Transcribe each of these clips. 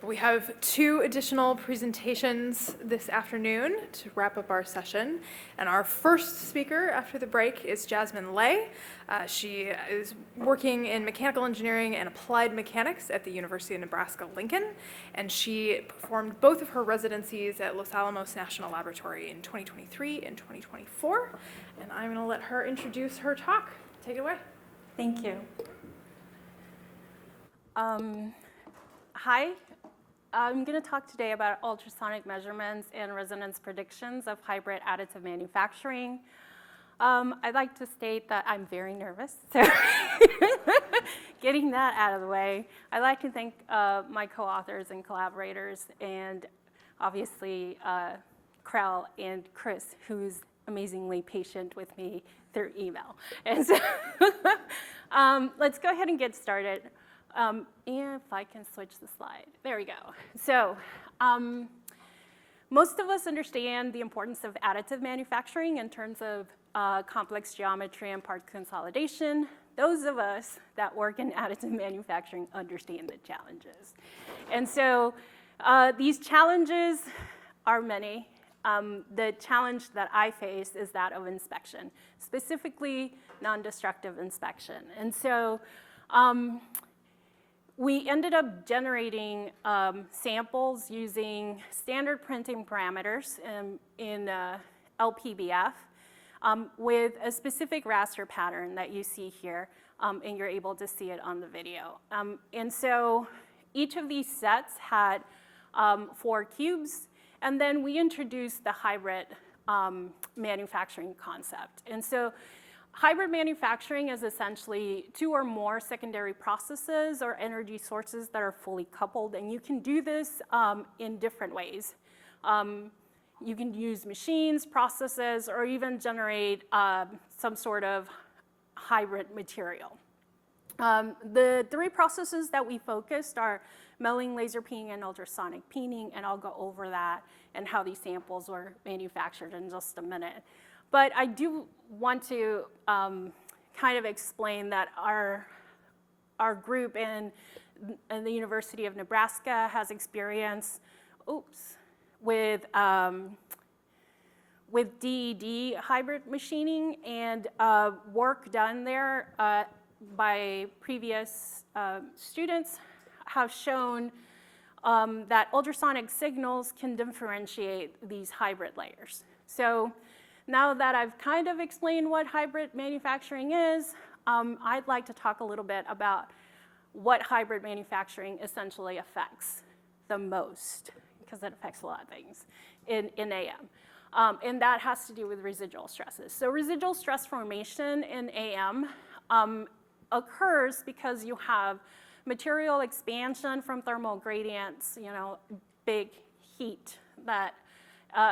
We have two additional presentations this afternoon to wrap up our session. And our first speaker after the break is Jazmin Lay. She is working in mechanical engineering and applied mechanics at the University of Nebraska-Lincoln. And she performed both of her residencies at Los Alamos National Laboratory in 2023 and 2024. And I'm going to let her introduce her talk. Take it away. Thank you. Hi. I'm going to talk today about ultrasonic measurements and resonance predictions of hybrid additive manufacturing. I'd like to state that I'm very nervous, so getting that out of the way. I'd like to thank my co-authors and collaborators, and obviously Krell and Chris, who's amazingly patient with me through email. And so let's go ahead and get started. And if I can switch the slide. There we go. So most of us understand the importance of additive manufacturing in terms of complex geometry and part consolidation. Those of us that work in additive manufacturing understand the challenges. And so these challenges are many. The challenge that I face is that of inspection, specifically non-destructive inspection. And so we ended up generating samples using standard printing parameters in LPBF with a specific raster pattern that you see here, and you're able to see it on the video. And so each of these sets had 4 cubes, and then we introduced the hybrid manufacturing concept. And so hybrid manufacturing is essentially 2 or more secondary processes or energy sources that are fully coupled, and you can do this in different ways. You can use machines, processes, or even generate some sort of hybrid material. The 3 processes that we focused are milling, laser peening, and ultrasonic peening, and I'll go over that and how these samples were manufactured in just a minute. But I do want to kind of explain that our group in the University of Nebraska has experience, with DED hybrid machining, and work done there by previous students have shown that ultrasonic signals can differentiate these hybrid layers. So now that I've kind of explained what hybrid manufacturing is, I'd like to talk a little bit about what hybrid manufacturing essentially affects the most, because it affects a lot of things in AM. And that has to do with residual stresses. So residual stress formation in AM occurs because you have material expansion from thermal gradients, big heat that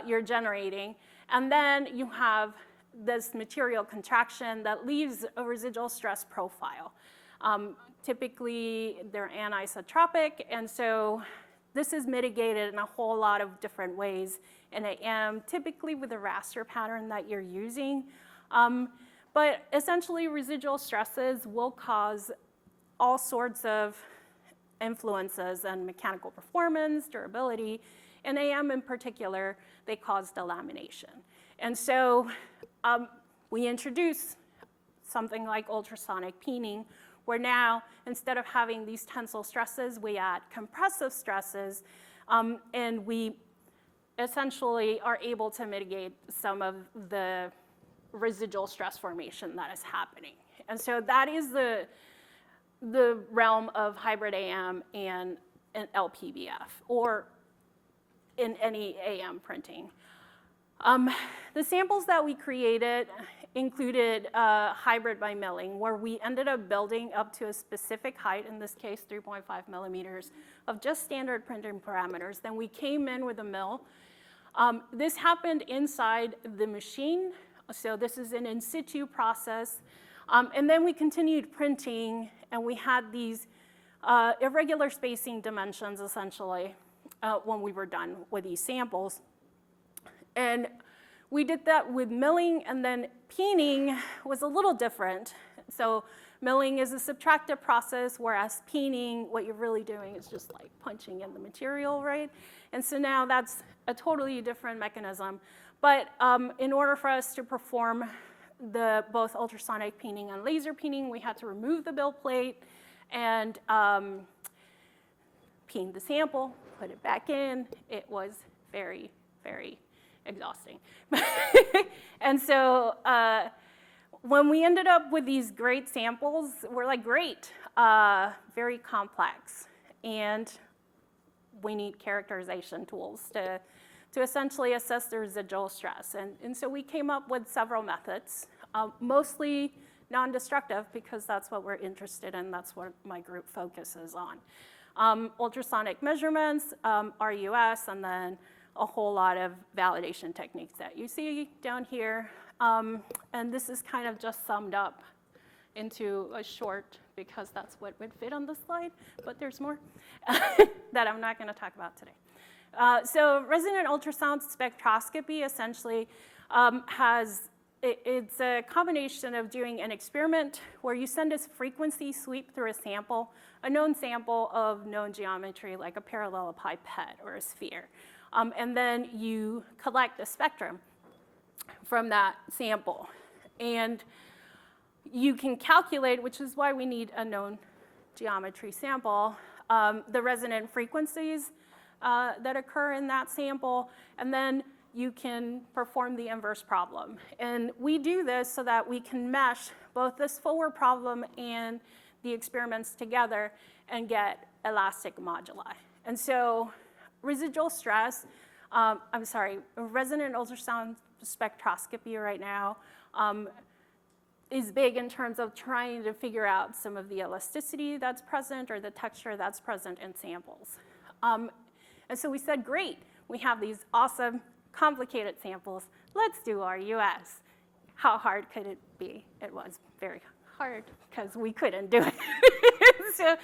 you're generating. And then you have this material contraction that leaves a residual stress profile. Typically, they're anisotropic, and so this is mitigated in a whole lot of different ways in AM, typically with the raster pattern that you're using. But essentially, residual stresses will cause all sorts of influences on mechanical performance, durability. In AM in particular, they cause delamination. And so we introduce something like ultrasonic peening, where now, instead of having these tensile stresses, we add compressive stresses, and we essentially are able to mitigate some of the residual stress formation that is happening. And so that is the realm of hybrid AM and LPBF, or in any AM printing. The samples that we created included hybrid by milling, where we ended up building up to a specific height, in this case 3.5 millimeters, of just standard printing parameters. Then we came in with a mill. This happened inside the machine, so this is an in situ process. And then we continued printing, and we had these irregular spacing dimensions, essentially, when we were done with these samples. And we did that with milling, and then peening was a little different. So Milling is a subtractive process, whereas peening, what you're really doing is just like punching in the material, right? And so now that's a totally different mechanism. But in order for us to perform both ultrasonic peening and laser peening, we had to remove the build plate and peen the sample, put it back in. It was very, very exhausting. And so when we ended up with these great samples, we're like, great, very complex. And we need characterization tools to essentially assess the residual stress. And so we came up with several methods, mostly non-destructive, because that's what we're interested in. That's what my group focuses on. Ultrasonic measurements, RUS, and then a whole lot of validation techniques that you see down here. And this is kind of just summed up into a short, because that's what would fit on the slide, but there's more that I'm not going to talk about today. So resonant ultrasound spectroscopy essentially it's a combination of doing an experiment where you send a frequency sweep through a sample, a known sample of known geometry, like a parallelepiped or a sphere. And then you collect a spectrum from that sample. And you can calculate, which is why we need a known geometry sample, the resonant frequencies that occur in that sample, and then you can perform the inverse problem. And we do this so that we can mesh both this forward problem and the experiments together and get elastic moduli. And so residual stress, resonant ultrasound spectroscopy right now is big in terms of trying to figure out some of the elasticity that's present or the texture that's present in samples. And so we said, great, we have these awesome, complicated samples. Let's do RUS. How hard could it be? It was very hard because we couldn't do it. So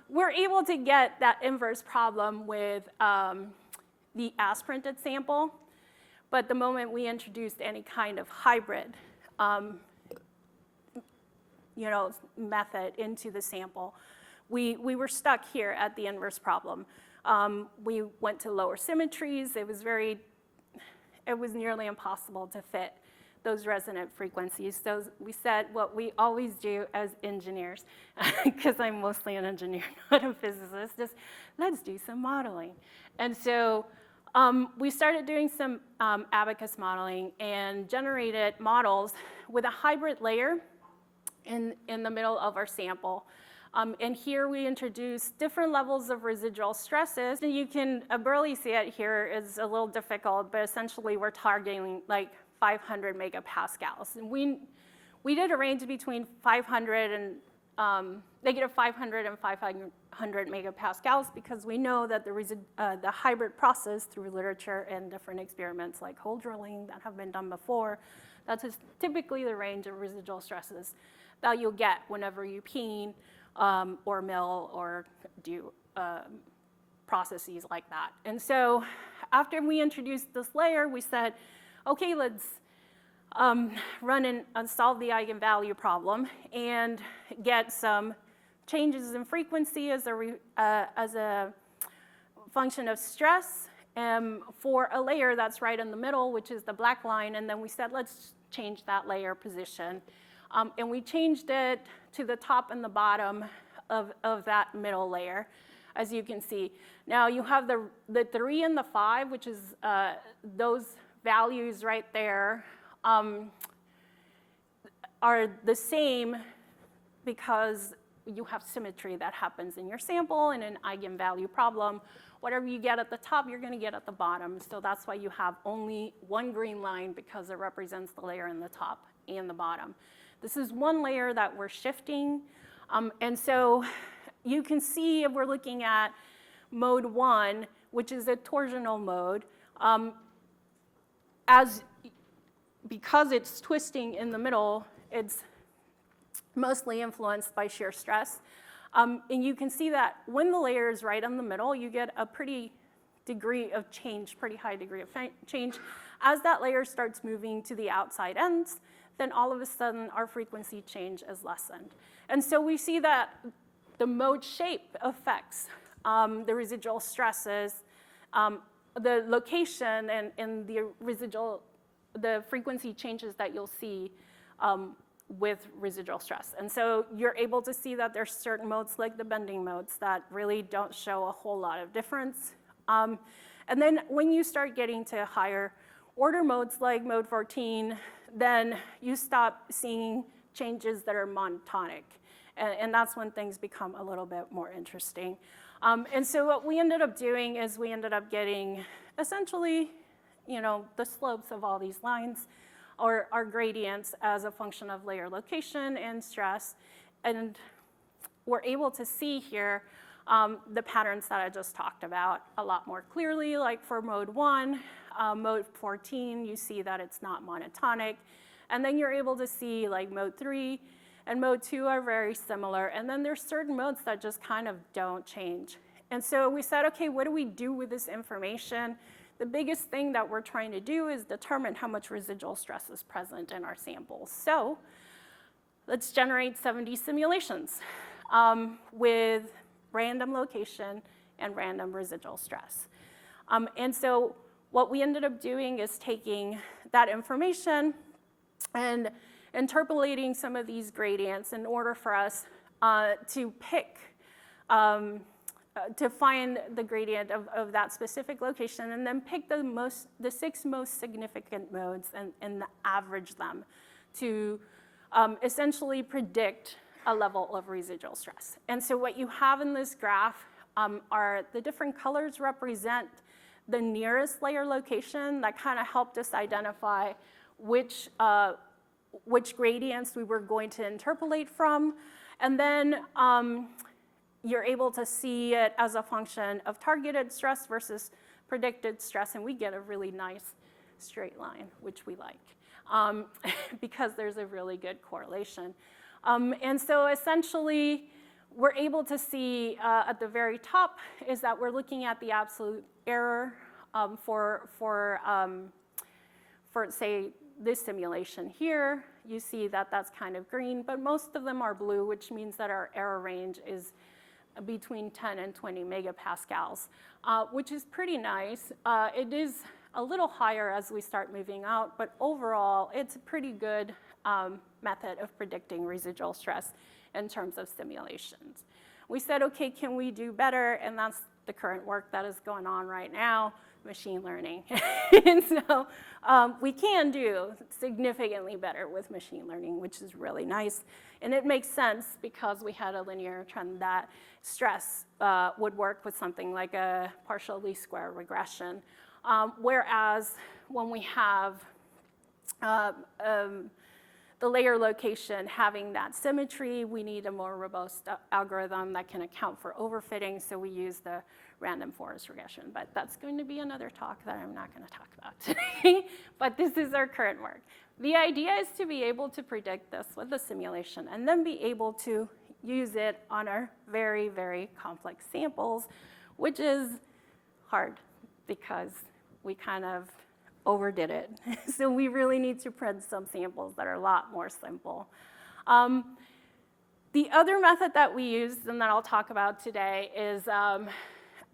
we're able to get that inverse problem with the as-printed sample. But the moment we introduced any kind of hybrid method into the sample, we were stuck here at the inverse problem. We went to lower symmetries. It was nearly impossible to fit those resonant frequencies. So we said what we always do as engineers, because I'm mostly an engineer, not a physicist, just let's do some modeling. And so we started doing some abacus modeling and generated models with a hybrid layer in the middle of our sample. And here we introduce different levels of residual stresses. And you can barely see it here. It's a little difficult, but essentially we're targeting like 500 megapascals. And we did a range between 500 and negative 500 and 500 megapascals because we know that the hybrid process through literature and different experiments like hole drilling that have been done before, that's typically the range of residual stresses that you'll get whenever you peen or mill or do processes like that. And so after we introduced this layer, we said, okay, let's run and solve the eigenvalue problem and get some changes in frequency as a function of stress for a layer that's right in the middle, which is the black line. And then we said, let's change that layer position. And we changed it to the top and the bottom of that middle layer, as you can see. Now you have the 3 and the 5, which is those values right there are the same because you have symmetry that happens in your sample in an eigenvalue problem. Whatever you get at the top, you're going to get at the bottom. So that's why you have only one green line because it represents the layer in the top and the bottom. This is one layer that we're shifting. And so you can see if we're looking at mode 1, which is a torsional mode, because it's twisting in the middle, it's mostly influenced by shear stress. And you can see that when the layer is right in the middle, you get a pretty degree of change, pretty high degree of change. As that layer starts moving to the outside ends, then all of a sudden our frequency change is lessened. And so we see that the mode shape affects the residual stresses, the location and the frequency changes that you'll see with residual stress. And so you're able to see that there's certain modes like the bending modes that really don't show a whole lot of difference. And then when you start getting to higher order modes like mode 14, then you stop seeing changes that are monotonic. And that's when things become a little bit more interesting. And so what we ended up doing is we ended up getting essentially, the slopes of all these lines or our gradients as a function of layer location and stress. And we're able to see here the patterns that I just talked about a lot more clearly, like for mode 1, mode 14, you see that it's not monotonic. And then you're able to see like mode 3 and mode 2 are very similar. And then there's certain modes that just kind of don't change. And so we said, okay, what do we do with this information? The biggest thing that we're trying to do is determine how much residual stress is present in our samples. So let's generate 70 simulations with random location and random residual stress. And so what we ended up doing is taking that information and interpolating some of these gradients in order for us to pick to find the gradient of that specific location, and then pick the 6 most significant modes and average them to essentially predict a level of residual stress. And so what you have in this graph are the different colors represent the nearest layer location that kind of helped us identify which gradients we were going to interpolate from. And then you're able to see it as a function of targeted stress versus predicted stress, and we get a really nice straight line, which we like, because there's a really good correlation. And so essentially, we're able to see at the very top is that we're looking at the absolute error for say, this simulation here. You see that that's kind of green, but most of them are blue, which means that our error range is between 10 and 20 megapascals, which is pretty nice. It is a little higher as we start moving out, but overall, it's a pretty good method of predicting residual stress in terms of simulations. We said, okay, can we do better? And that's the current work that is going on right now, machine learning. And so we can do significantly better with machine learning, which is really nice. And it makes sense because we had a linear trend that stress would work with something like a partial least square regression. Whereas when we have the layer location having that symmetry, we need a more robust algorithm that can account for overfitting, so we use the random forest regression. But that's going to be another talk that I'm not going to talk about today, but this is our current work. The idea is to be able to predict this with the simulation and then be able to use it on our very, very complex samples, which is hard because we kind of overdid it. So we really need to print some samples that are a lot more simple. The other method that we used and that I'll talk about today is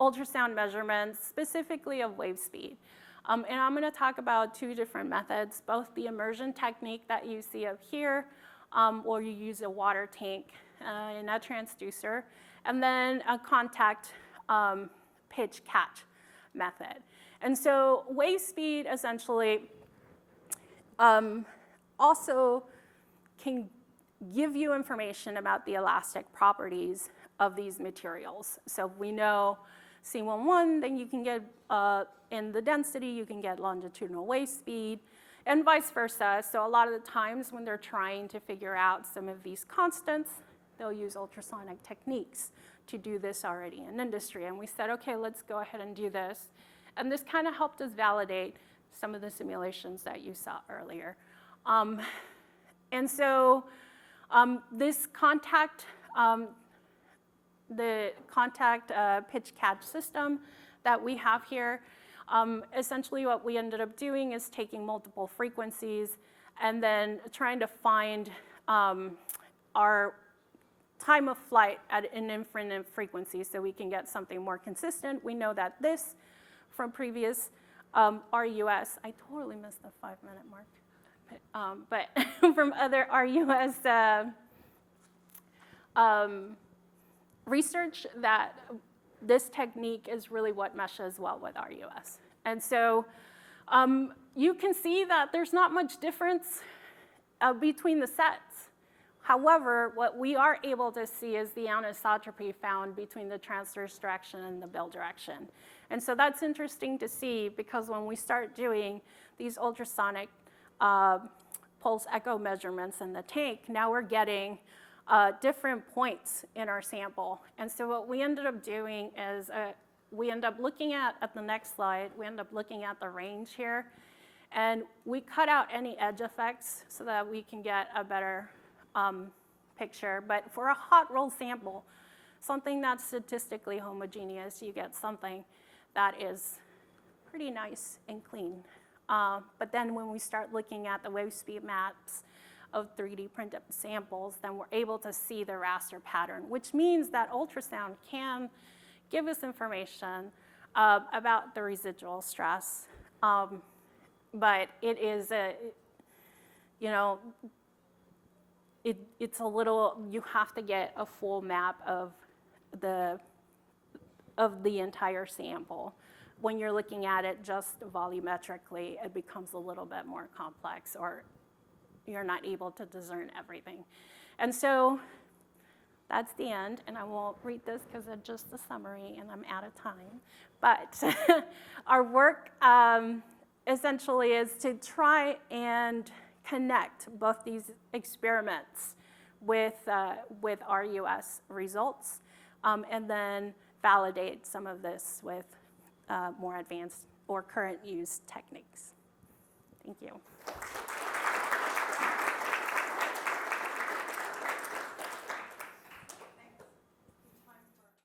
ultrasound measurements, specifically of wave speed. And I'm going to talk about 2 different methods, both the immersion technique that you see up here, where you use a water tank and a transducer, and then a contact pitch catch method. And so wave speed essentially also can give you information about the elastic properties of these materials. So if we know C11, then you can get, in the density, you can get longitudinal wave speed, and vice versa. So a lot of the times when they're trying to figure out some of these constants, they'll use ultrasonic techniques to do this already in industry. And we said, okay, let's go ahead and do this. And this kind of helped us validate some of the simulations that you saw earlier. And so this contact, the contact pitch catch system that we have here, essentially what we ended up doing is taking multiple frequencies and then trying to find our time of flight at an infinite frequency so we can get something more consistent. We know that this, from previous RUS, I totally missed the 5-minute mark, but from other RUS research, that this technique is really what meshes well with RUS. And so you can see that there's not much difference between the sets. However, what we are able to see is the anisotropy found between the transverse direction and the bill direction. And so that's interesting to see, because when we start doing these ultrasonic pulse echo measurements in the tank, now we're getting different points in our sample. And so what we ended up doing is we end up looking at the next slide, we end up looking at the range here, and we cut out any edge effects so that we can get a better picture. But for a hot roll sample, something that's statistically homogeneous, you get something that is pretty nice and clean. But then when we start looking at the wave speed maps of 3D printed samples, then we're able to see the raster pattern, which means that ultrasound can give us information about the residual stress. But it is it's a little, you have to get a full map of the entire sample. When you're looking at it just volumetrically, it becomes a little bit more complex, or you're not able to discern everything. And so that's the end, and I won't read this because it's just a summary and I'm out of time. But our work essentially is to try and connect both these experiments with RUS results, and then validate some of this with more advanced or current use techniques. Thank you.